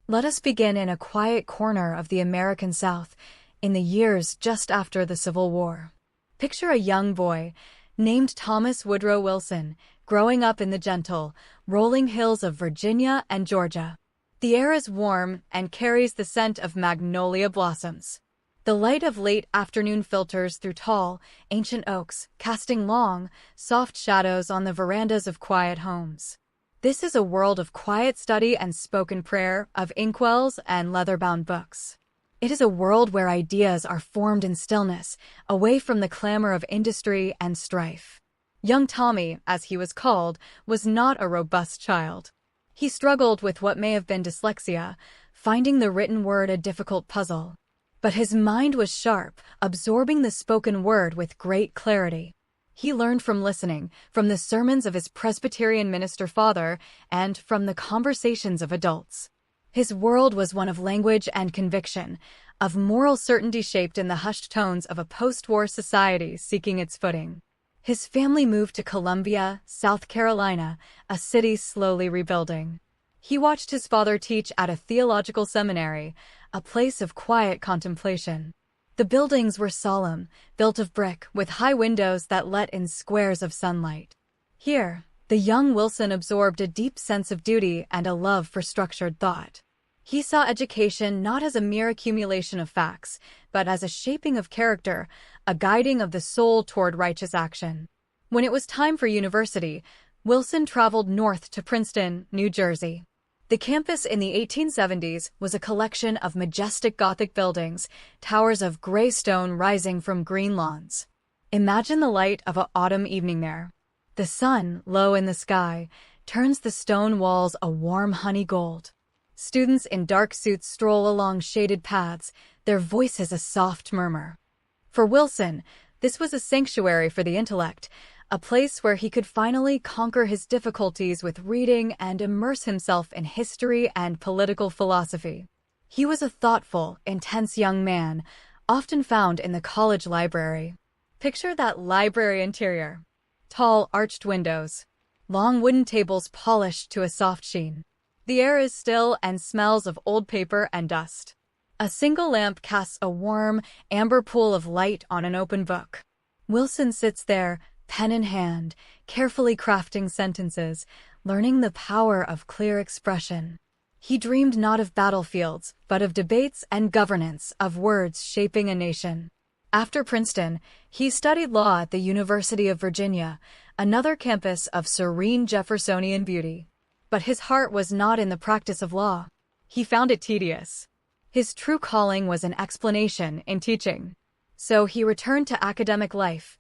Let us begin in a quiet corner of the American South, in the years just after the Civil War. Picture a young boy, named Thomas Woodrow Wilson, growing up in the gentle, rolling hills of Virginia and Georgia. The air is warm and carries the scent of magnolia blossoms. The light of late afternoon filters through tall, ancient oaks, casting long, soft shadows on the verandas of quiet homes. This is a world of quiet study and spoken prayer, of inkwells and leather-bound books. It is a world where ideas are formed in stillness, away from the clamor of industry and strife. Young Tommy, as he was called, was not a robust child. He struggled with what may have been dyslexia, finding the written word a difficult puzzle. But his mind was sharp, absorbing the spoken word with great clarity. He learned from listening, from the sermons of his Presbyterian minister father, and from the conversations of adults. His world was one of language and conviction, of moral certainty shaped in the hushed tones of a post-war society seeking its footing. His family moved to Columbia, South Carolina, a city slowly rebuilding. He watched his father teach at a theological seminary, a place of quiet contemplation. The buildings were solemn, built of brick, with high windows that let in squares of sunlight. Here, the young Wilson absorbed a deep sense of duty and a love for structured thought. He saw education not as a mere accumulation of facts, but as a shaping of character, a guiding of the soul toward righteous action. When it was time for university, Wilson traveled north to Princeton, New Jersey. The campus in the 1870s was a collection of majestic Gothic buildings, towers of gray stone rising from green lawns. Imagine the light of an autumn evening there. The sun, low in the sky, turns the stone walls a warm honey gold. Students in dark suits stroll along shaded paths, their voices a soft murmur. For Wilson, this was a sanctuary for the intellect, a place where he could finally conquer his difficulties with reading and immerse himself in history and political philosophy. He was a thoughtful, intense young man, often found in the college library. Picture that library interior. Tall, arched windows. Long wooden tables polished to a soft sheen. The air is still and smells of old paper and dust. A single lamp casts a warm, amber pool of light on an open book. Wilson sits there, pen in hand, carefully crafting sentences, learning the power of clear expression. He dreamed not of battlefields, but of debates and governance, of words shaping a nation. After Princeton, he studied law at the University of Virginia, another campus of serene Jeffersonian beauty. But his heart was not in the practice of law. He found it tedious. His true calling was in explanation, in teaching. So he returned to academic life,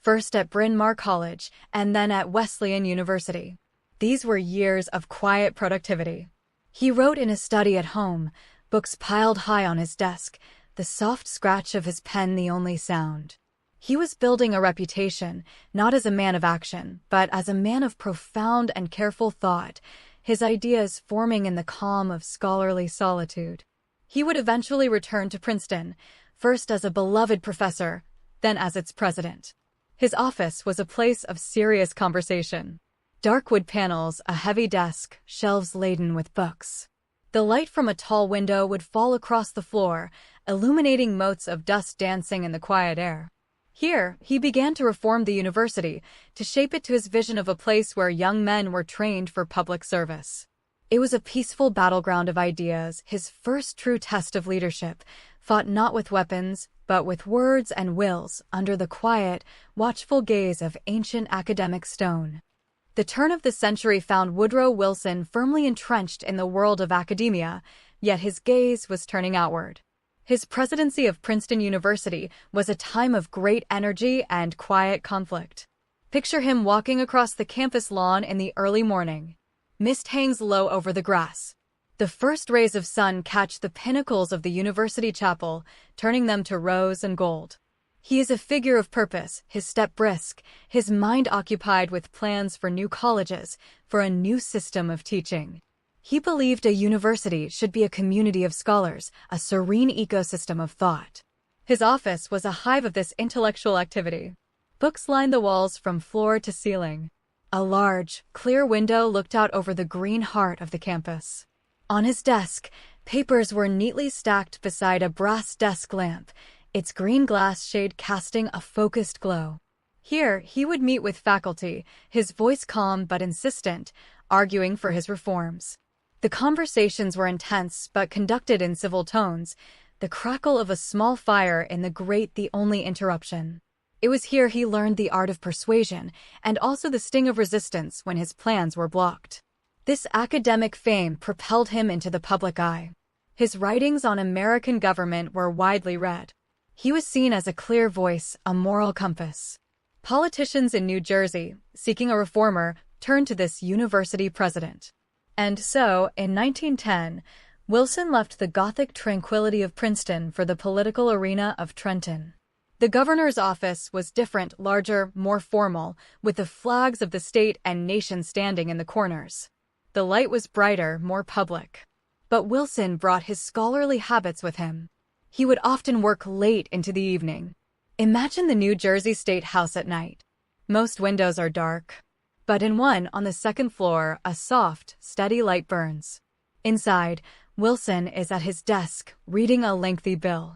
first at Bryn Mawr College and then at Wesleyan University. These were years of quiet productivity. He wrote in his study at home, books piled high on his desk, the soft scratch of his pen the only sound. He was building a reputation, not as a man of action, but as a man of profound and careful thought, his ideas forming in the calm of scholarly solitude. He would eventually return to Princeton, first as a beloved professor, then as its president. His office was a place of serious conversation. Dark wood panels, a heavy desk, shelves laden with books. The light from a tall window would fall across the floor, illuminating motes of dust dancing in the quiet air. Here, he began to reform the university, to shape it to his vision of a place where young men were trained for public service. It was a peaceful battleground of ideas, his first true test of leadership, fought not with weapons, but with words and wills, under the quiet, watchful gaze of ancient academic stone. The turn of the century found Woodrow Wilson firmly entrenched in the world of academia, yet his gaze was turning outward. His presidency of Princeton University was a time of great energy and quiet conflict. Picture him walking across the campus lawn in the early morning. Mist hangs low over the grass. The first rays of sun catch the pinnacles of the university chapel, turning them to rose and gold. He is a figure of purpose, his step brisk, his mind occupied with plans for new colleges, for a new system of teaching. He believed a university should be a community of scholars, a serene ecosystem of thought. His office was a hive of this intellectual activity. Books lined the walls from floor to ceiling. A large, clear window looked out over the green heart of the campus. On his desk, Papers were neatly stacked beside a brass desk lamp, its green glass shade casting a focused glow. Here, he would meet with faculty, his voice calm but insistent, arguing for his reforms. The conversations were intense but conducted in civil tones, the crackle of a small fire in the grate the only interruption. It was here he learned the art of persuasion and also the sting of resistance when his plans were blocked. This academic fame propelled him into the public eye. His writings on American government were widely read. He was seen as a clear voice, a moral compass. Politicians in New Jersey, seeking a reformer, turned to this university president. And so, in 1910, Wilson left the Gothic tranquility of Princeton for the political arena of Trenton. The governor's office was different, larger, more formal, with the flags of the state and nation standing in the corners. The light was brighter, more public. But Wilson brought his scholarly habits with him. He would often work late into the evening. Imagine the New Jersey State House at night. Most windows are dark. But in one on the second floor, a soft, steady light burns. Inside, Wilson is at his desk, reading a lengthy bill.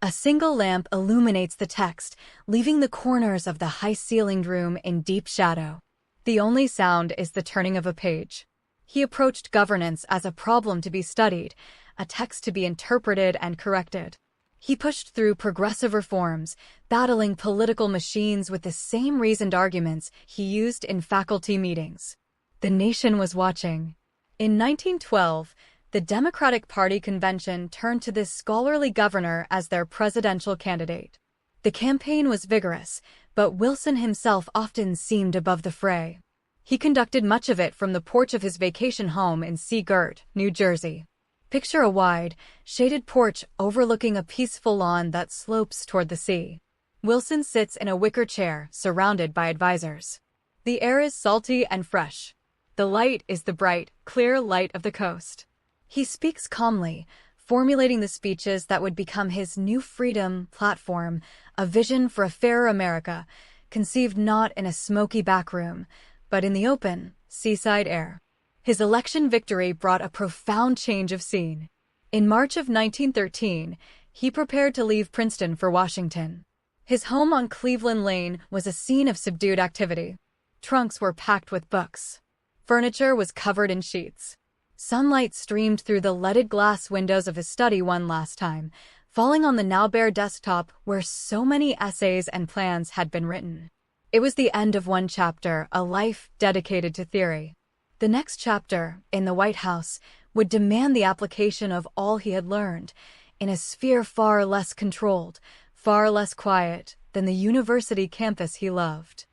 A single lamp illuminates the text, leaving the corners of the high-ceilinged room in deep shadow. The only sound is the turning of a page. He approached governance as a problem to be studied, a text to be interpreted and corrected. He pushed through progressive reforms, battling political machines with the same reasoned arguments he used in faculty meetings. The nation was watching. In 1912, the Democratic Party convention turned to this scholarly governor as their presidential candidate. The campaign was vigorous, but Wilson himself often seemed above the fray. He conducted much of it from the porch of his vacation home in Sea Girt, New Jersey. Picture a wide, shaded porch overlooking a peaceful lawn that slopes toward the sea. Wilson sits in a wicker chair, surrounded by advisors. The air is salty and fresh. The light is the bright, clear light of the coast. He speaks calmly, formulating the speeches that would become his new freedom platform, a vision for a fairer America, conceived not in a smoky back room, but in the open, seaside air. His election victory brought a profound change of scene. In March of 1913, he prepared to leave Princeton for Washington. His home on Cleveland Lane was a scene of subdued activity. Trunks were packed with books. Furniture was covered in sheets. Sunlight streamed through the leaded glass windows of his study one last time, falling on the now bare desktop where so many essays and plans had been written. It was the end of one chapter, a life dedicated to theory. The next chapter, in the White House, would demand the application of all he had learned, in a sphere far less controlled, far less quiet than the university campus he loved.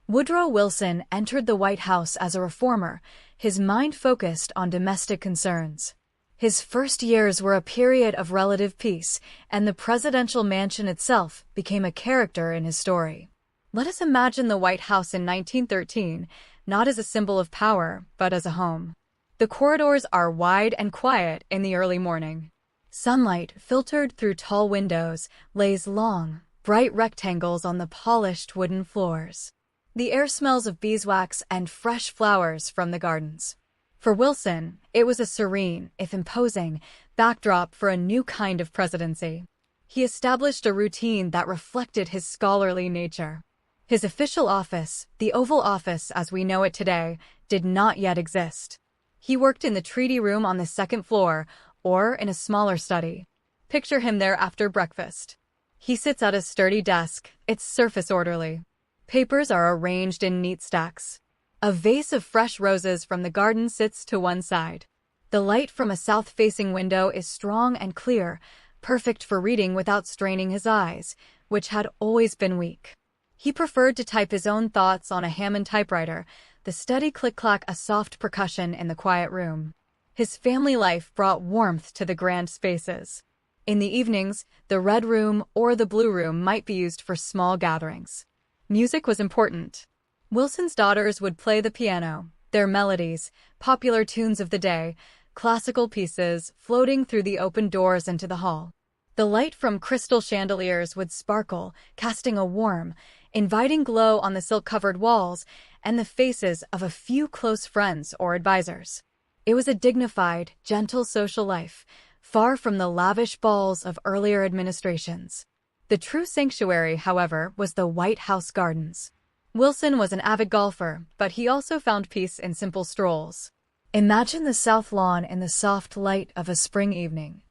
Woodrow Wilson entered the White House as a reformer, his mind focused on domestic concerns. His first years were a period of relative peace, and the presidential mansion itself became a character in his story. Let us imagine the White House in 1913, not as a symbol of power, but as a home. The corridors are wide and quiet in the early morning. Sunlight, filtered through tall windows, lays long, bright rectangles on the polished wooden floors. The air smells of beeswax and fresh flowers from the gardens. For Wilson, it was a serene, if imposing, backdrop for a new kind of presidency. He established a routine that reflected his scholarly nature. His official office, the Oval Office as we know it today, did not yet exist. He worked in the treaty room on the second floor, or in a smaller study. Picture him there after breakfast. He sits at a sturdy desk, its surface orderly. Papers are arranged in neat stacks. A vase of fresh roses from the garden sits to one side. The light from a south-facing window is strong and clear, perfect for reading without straining his eyes, which had always been weak. He preferred to type his own thoughts on a Hammond typewriter, the steady click-clack a soft percussion in the quiet room. His family life brought warmth to the grand spaces. In the evenings, the red room or the blue room might be used for small gatherings. Music was important. Wilson's daughters would play the piano, their melodies, popular tunes of the day, classical pieces floating through the open doors into the hall. The light from crystal chandeliers would sparkle, casting a warm, inviting glow on the silk-covered walls and the faces of a few close friends or advisors. It was a dignified, gentle social life, far from the lavish balls of earlier administrations. The true sanctuary, however, was the White House Gardens. Wilson was an avid golfer, but he also found peace in simple strolls. Imagine the south lawn in the soft light of a spring evening.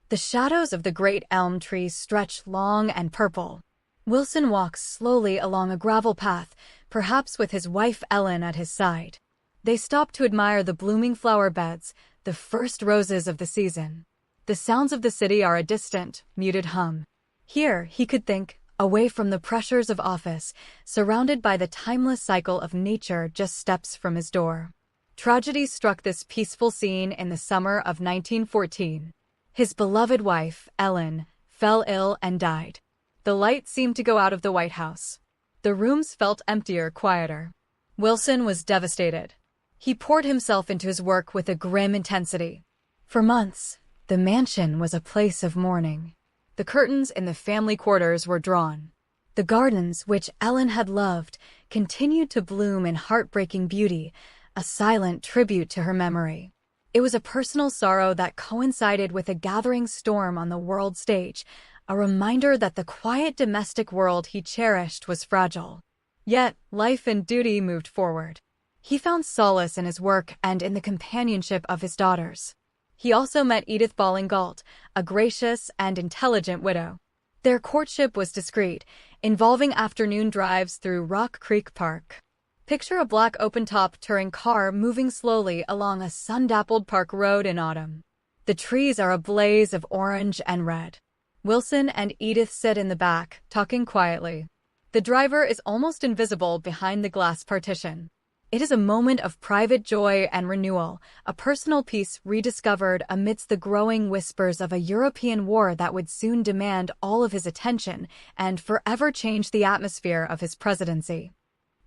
The shadows of the great elm trees stretch long and purple. Wilson walks slowly along a gravel path, perhaps with his wife Ellen at his side. They stop to admire the blooming flower beds, the first roses of the season. The sounds of the city are a distant, muted hum. Here, he could think, away from the pressures of office, surrounded by the timeless cycle of nature just steps from his door. Tragedy struck this peaceful scene in the summer of 1914. His beloved wife, Ellen, fell ill and died. The light seemed to go out of the White House. The rooms felt emptier, quieter. Wilson was devastated. He poured himself into his work with a grim intensity. For months, the mansion was a place of mourning. The curtains in the family quarters were drawn. The gardens, which Ellen had loved, continued to bloom in heartbreaking beauty, a silent tribute to her memory. It was a personal sorrow that coincided with a gathering storm on the world stage, a reminder that the quiet domestic world he cherished was fragile. Yet, life and duty moved forward. He found solace in his work and in the companionship of his daughters. He also met Edith Bolingault, a gracious and intelligent widow. Their courtship was discreet, involving afternoon drives through Rock Creek Park. Picture a black open-top touring car moving slowly along a sun-dappled park road in autumn. The trees are a blaze of orange and red. Wilson and Edith sit in the back, talking quietly. The driver is almost invisible behind the glass partition. It is a moment of private joy and renewal, a personal peace rediscovered amidst the growing whispers of a European war that would soon demand all of his attention and forever change the atmosphere of his presidency.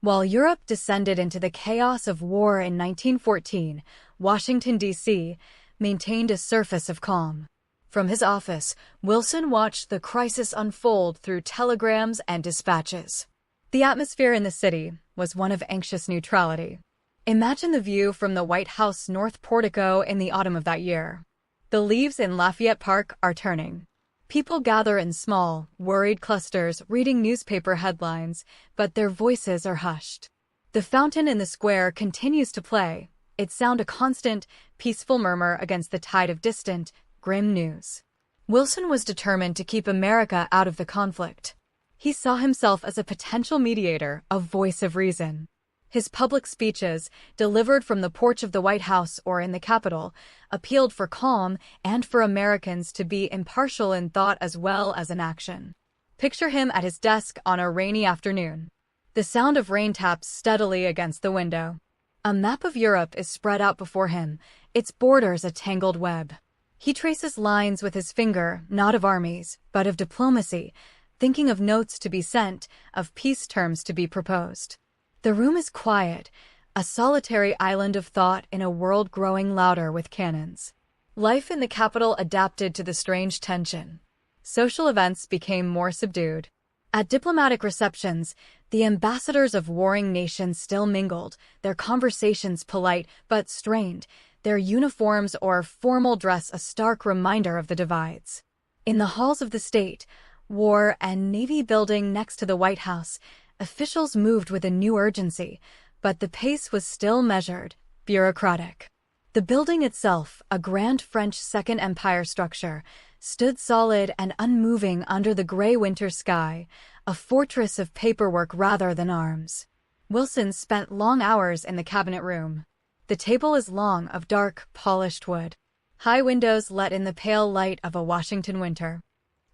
While Europe descended into the chaos of war in 1914, Washington, D.C., maintained a surface of calm. From his office, Wilson watched the crisis unfold through telegrams and dispatches. The atmosphere in the city was one of anxious neutrality. Imagine the view from the White House north portico in the autumn of that year. The leaves in Lafayette Park are turning. People gather in small, worried clusters, reading newspaper headlines, but their voices are hushed. The fountain in the square continues to play, its sound a constant, peaceful murmur against the tide of distant, grim news. Wilson was determined to keep America out of the conflict. He saw himself as a potential mediator, a voice of reason. His public speeches, delivered from the porch of the White House or in the Capitol, appealed for calm and for Americans to be impartial in thought as well as in action. Picture him at his desk on a rainy afternoon. The sound of rain taps steadily against the window. A map of Europe is spread out before him, its borders a tangled web. He traces lines with his finger, not of armies, but of diplomacy, thinking of notes to be sent, of peace terms to be proposed. The room is quiet, a solitary island of thought in a world growing louder with cannons. Life in the capital adapted to the strange tension. Social events became more subdued. At diplomatic receptions, the ambassadors of warring nations still mingled, their conversations polite but strained, their uniforms or formal dress a stark reminder of the divides. In the halls of the State, War and Navy building next to the White House, officials moved with a new urgency, but the pace was still measured, bureaucratic. The building itself, a grand French Second Empire structure, stood solid and unmoving under the gray winter sky, a fortress of paperwork rather than arms. Wilson spent long hours in the cabinet room. The table is long, of dark, polished wood. High windows let in the pale light of a Washington winter.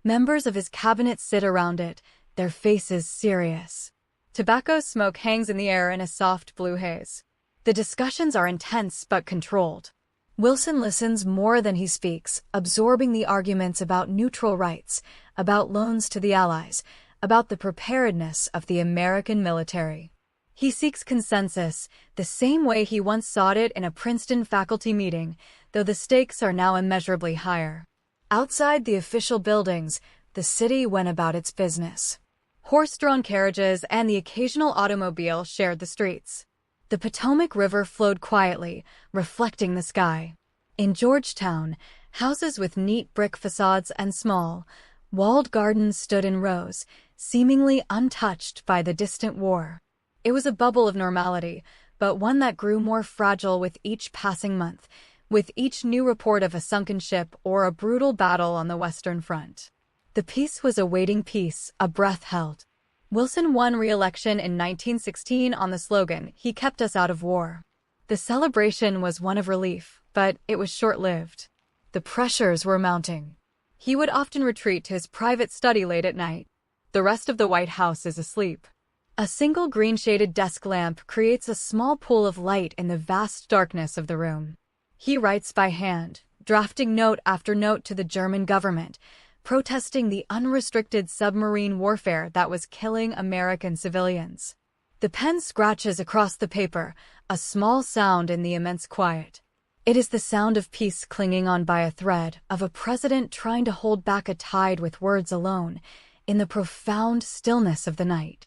Members of his cabinet sit around it, their faces serious. Tobacco smoke hangs in the air in a soft blue haze. The discussions are intense but controlled. Wilson listens more than he speaks, absorbing the arguments about neutral rights, about loans to the Allies, about the preparedness of the American military. He seeks consensus, the same way he once sought it in a Princeton faculty meeting, though the stakes are now immeasurably higher. Outside the official buildings, the city went about its business. Horse-drawn carriages and the occasional automobile shared the streets. The Potomac River flowed quietly, reflecting the sky. In Georgetown, Houses with neat brick facades and small, walled gardens stood in rows, seemingly untouched by the distant war. It was a bubble of normality, but one that grew more fragile with each passing month, with each new report of a sunken ship or a brutal battle on the Western Front. The peace was a waiting peace, a breath held. Wilson won re-election in 1916 on the slogan, "He kept us out of war." The celebration was one of relief, but it was short-lived. The pressures were mounting. He would often retreat to his private study late at night. The rest of the White House is asleep. A single green-shaded desk lamp creates a small pool of light in the vast darkness of the room. He writes by hand, drafting note after note to the German government, protesting the unrestricted submarine warfare that was killing American civilians. The pen scratches across the paper, a small sound in the immense quiet. It is the sound of peace clinging on by a thread, of a president trying to hold back a tide with words alone, in the profound stillness of the night.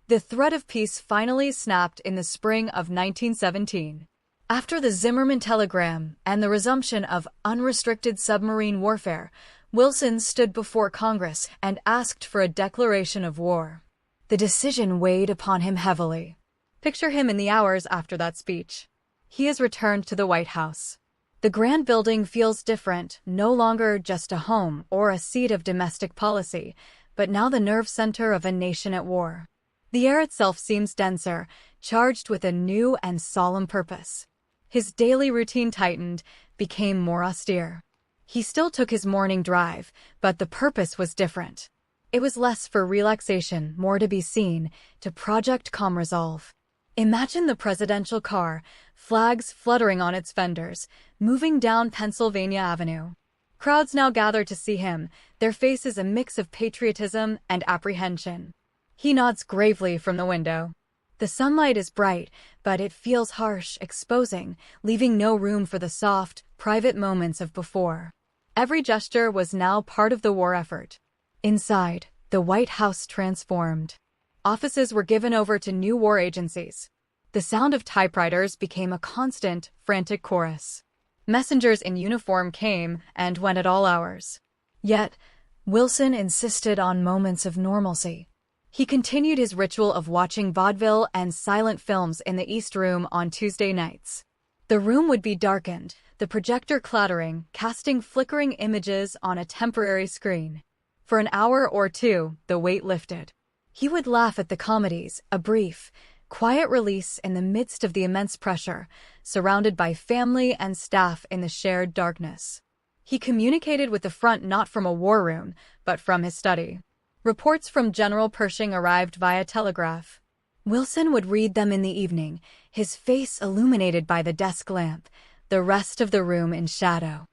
The thread of peace finally snapped in the spring of 1917. After the Zimmermann telegram and the resumption of unrestricted submarine warfare, Wilson stood before Congress and asked for a declaration of war. The decision weighed upon him heavily. Picture him in the hours after that speech. He has returned to the White House. The grand building feels different, no longer just a home or a seat of domestic policy, but now the nerve center of a nation at war. The air itself seems denser, charged with a new and solemn purpose. His daily routine tightened, became more austere. He still took his morning drive, but the purpose was different. It was less for relaxation, more to be seen, to project calm resolve. Imagine the presidential car, flags fluttering on its fenders, moving down Pennsylvania Avenue. Crowds now gather to see him, their faces a mix of patriotism and apprehension. He nods gravely from the window. The sunlight is bright, but it feels harsh, exposing, leaving no room for the soft, private moments of before. Every gesture was now part of the war effort. Inside, the White House transformed. Offices were given over to new war agencies. The sound of typewriters became a constant, frantic chorus. Messengers in uniform came and went at all hours. Yet, Wilson insisted on moments of normalcy. He continued his ritual of watching vaudeville and silent films in the East Room on Tuesday nights. The room would be darkened, the projector clattering, casting flickering images on a temporary screen. For an hour or two, the weight lifted. He would laugh at the comedies, a brief, quiet release in the midst of the immense pressure, surrounded by family and staff in the shared darkness. He communicated with the front not from a war room, but from his study. Reports from General Pershing arrived via telegraph. Wilson would read them in the evening, his face illuminated by the desk lamp, the rest of the room in shadow.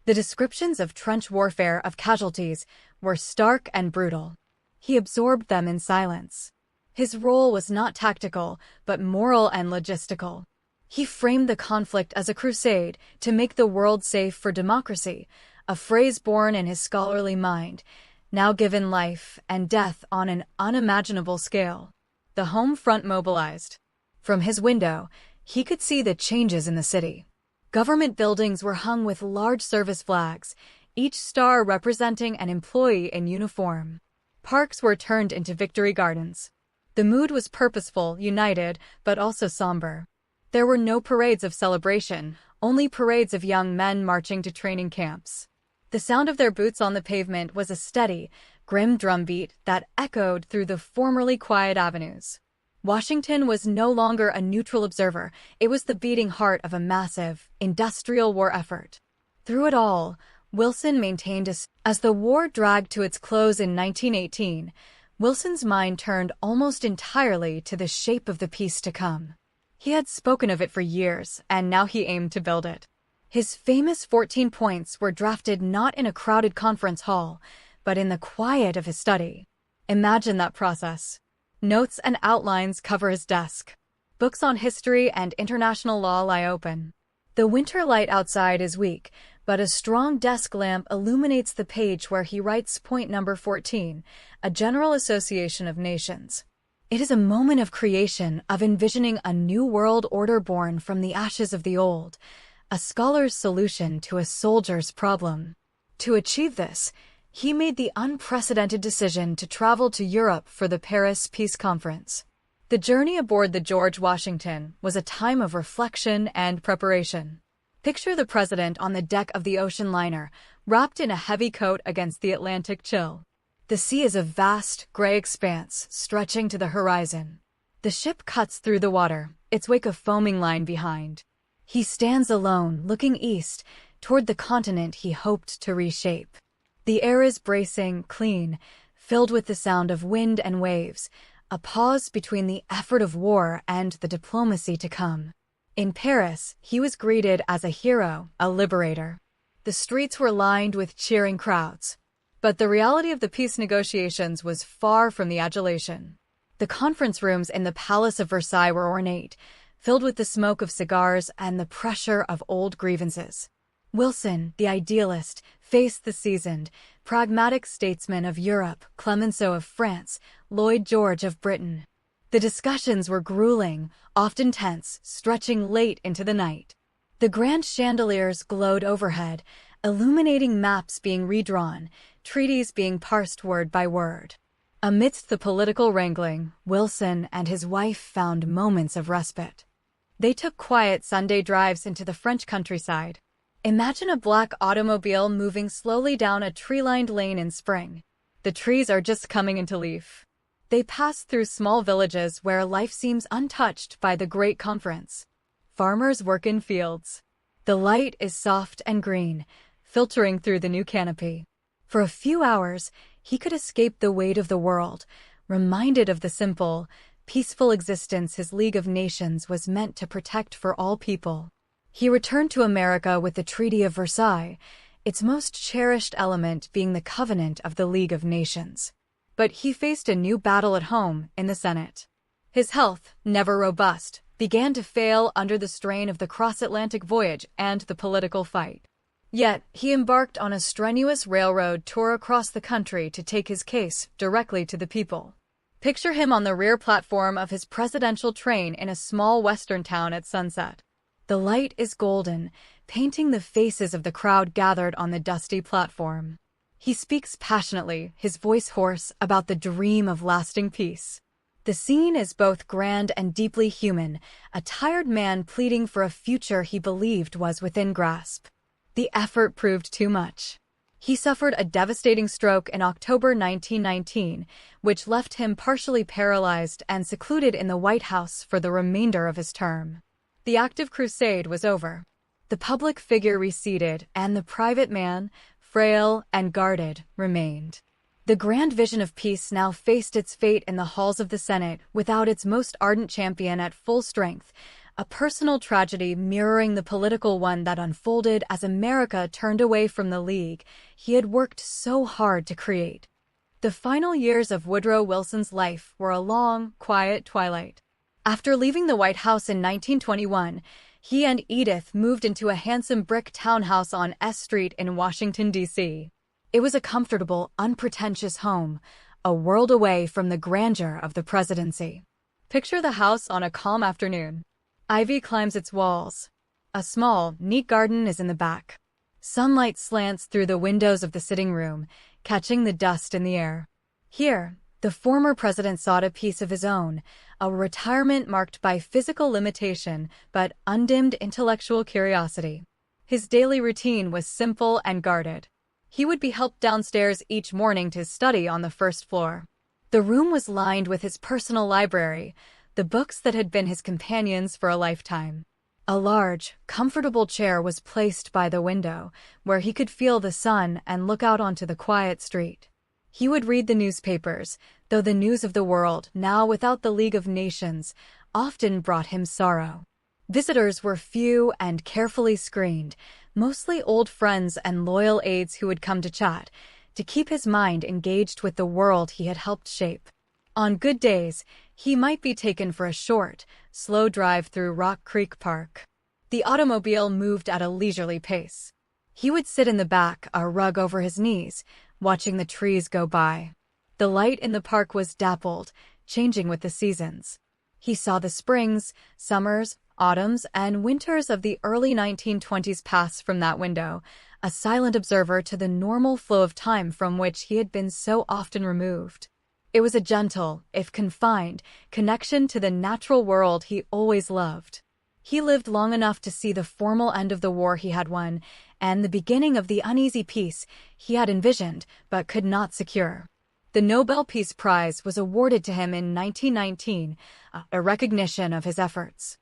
The descriptions of trench warfare, of casualties, were stark and brutal. He absorbed them in silence. His role was not tactical, but moral and logistical. He framed the conflict as a crusade to make the world safe for democracy, a phrase born in his scholarly mind, now given life and death on an unimaginable scale. The home front mobilized. From his window, he could see the changes in the city. Government buildings were hung with large service flags, each star representing an employee in uniform. Parks were turned into victory gardens. The mood was purposeful, united, but also somber. There were no parades of celebration, only parades of young men marching to training camps. The sound of their boots on the pavement was a steady, grim drumbeat that echoed through the formerly quiet avenues. Washington was no longer a neutral observer, it was the beating heart of a massive, industrial war effort. Through it all, Wilson maintained as the war dragged to its close in 1918, Wilson's mind turned almost entirely to the shape of the peace to come. He had spoken of it for years, and now he aimed to build it. His famous 14 points were drafted not in a crowded conference hall, but in the quiet of his study. Imagine that process. Notes and outlines cover his desk. Books on history and international law lie open. The winter light outside is weak, but a strong desk lamp illuminates the page where he writes point number 14, a general association of nations. It is a moment of creation, of envisioning a new world order born from the ashes of the old, a scholar's solution to a soldier's problem. To achieve this, he made the unprecedented decision to travel to Europe for the Paris Peace Conference. The journey aboard the George Washington was a time of reflection and preparation. Picture the president on the deck of the ocean liner, wrapped in a heavy coat against the Atlantic chill. The sea is a vast, gray expanse stretching to the horizon. The ship cuts through the water, its wake a foaming line behind. He stands alone, looking east, toward the continent he hoped to reshape. The air is bracing, clean, filled with the sound of wind and waves, a pause between the effort of war and the diplomacy to come. In Paris, he was greeted as a hero, a liberator. The streets were lined with cheering crowds. But the reality of the peace negotiations was far from the adulation. The conference rooms in the Palace of Versailles were ornate, filled with the smoke of cigars and the pressure of old grievances. Wilson, the idealist, faced the seasoned, pragmatic statesmen of Europe, Clemenceau of France, Lloyd George of Britain. The discussions were grueling, often tense, stretching late into the night. The grand chandeliers glowed overhead, illuminating maps being redrawn, treaties being parsed word by word. Amidst the political wrangling, Wilson and his wife found moments of respite. They took quiet Sunday drives into the French countryside. Imagine a black automobile moving slowly down a tree-lined lane in spring. The trees are just coming into leaf. They pass through small villages where life seems untouched by the great conference. Farmers work in fields. The light is soft and green, filtering through the new canopy. For a few hours, he could escape the weight of the world, reminded of the simple, peaceful existence his League of Nations was meant to protect for all people. He returned to America with the Treaty of Versailles, its most cherished element being the covenant of the League of Nations. But he faced a new battle at home in the Senate. His health, never robust, began to fail under the strain of the cross-Atlantic voyage and the political fight. Yet, he embarked on a strenuous railroad tour across the country to take his case directly to the people. Picture him on the rear platform of his presidential train in a small western town at sunset. The light is golden, painting the faces of the crowd gathered on the dusty platform. He speaks passionately, his voice hoarse, about the dream of lasting peace. The scene is both grand and deeply human, a tired man pleading for a future he believed was within grasp. The effort proved too much. He suffered a devastating stroke in October 1919, which left him partially paralyzed and secluded in the White House for the remainder of his term. The active crusade was over. The public figure receded, and the private man, frail and guarded, remained. The grand vision of peace now faced its fate in the halls of the Senate without its most ardent champion at full strength, a personal tragedy mirroring the political one that unfolded as America turned away from the League he had worked so hard to create. The final years of Woodrow Wilson's life were a long, quiet twilight. After leaving the White House in 1921, he and Edith moved into a handsome brick townhouse on S Street in Washington, D.C. It was a comfortable, unpretentious home, a world away from the grandeur of the presidency. Picture the house on a calm afternoon. Ivy climbs its walls. A small, neat garden is in the back. Sunlight slants through the windows of the sitting room, catching the dust in the air. Here, the former president sought a peace of his own, a retirement marked by physical limitation but undimmed intellectual curiosity. His daily routine was simple and guarded. He would be helped downstairs each morning to study on the first floor. The room was lined with his personal library, the books that had been his companions for a lifetime. A large, comfortable chair was placed by the window, where he could feel the sun and look out onto the quiet street. He would read the newspapers, though the news of the world, now without the League of Nations, often brought him sorrow. Visitors were few and carefully screened, mostly old friends and loyal aides who would come to chat, to keep his mind engaged with the world he had helped shape. On good days, he might be taken for a short, slow drive through Rock Creek Park. The automobile moved at a leisurely pace. He would sit in the back, a rug over his knees, watching the trees go by. The light in the park was dappled, changing with the seasons. He saw the springs, summers, autumns, and winters of the early 1920s passed from that window, a silent observer to the normal flow of time from which he had been so often removed. It was a gentle, if confined, connection to the natural world he always loved. He lived long enough to see the formal end of the war he had won, and the beginning of the uneasy peace he had envisioned but could not secure. The Nobel Peace Prize was awarded to him in 1919, a recognition of his efforts.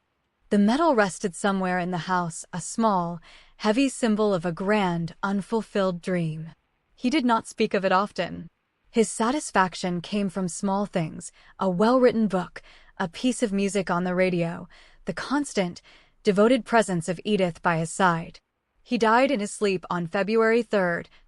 The medal rested somewhere in the house, a small, heavy symbol of a grand, unfulfilled dream. He did not speak of it often. His satisfaction came from small things: a well-written book, a piece of music on the radio, the constant, devoted presence of Edith by his side. He died in his sleep on February 3,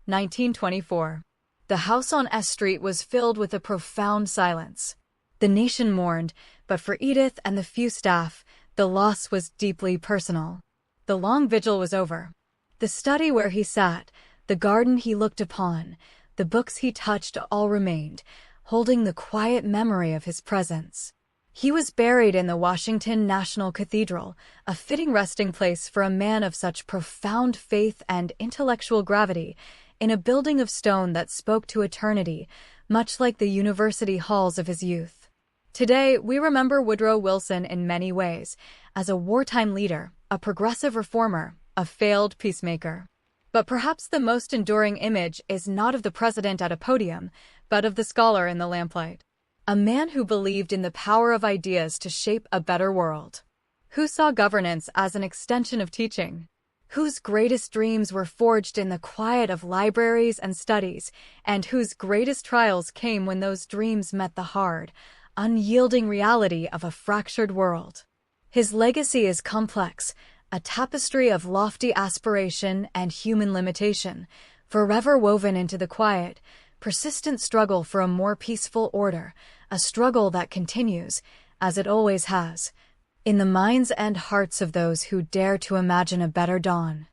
1924. The house on S Street was filled with a profound silence. The nation mourned, but for Edith and the few staff, the loss was deeply personal. The long vigil was over. The study where he sat, the garden he looked upon, the books he touched all remained, holding the quiet memory of his presence. He was buried in the Washington National Cathedral, a fitting resting place for a man of such profound faith and intellectual gravity, in a building of stone that spoke to eternity, much like the university halls of his youth. Today, we remember Woodrow Wilson in many ways, as a wartime leader, a progressive reformer, a failed peacemaker. But perhaps the most enduring image is not of the president at a podium, but of the scholar in the lamplight. A man who believed in the power of ideas to shape a better world. Who saw governance as an extension of teaching. Whose greatest dreams were forged in the quiet of libraries and studies, and whose greatest trials came when those dreams met the hard, unyielding reality of a fractured world. His legacy is complex, a tapestry of lofty aspiration and human limitation, forever woven into the quiet, persistent struggle for a more peaceful order, a struggle that continues, as it always has, in the minds and hearts of those who dare to imagine a better dawn.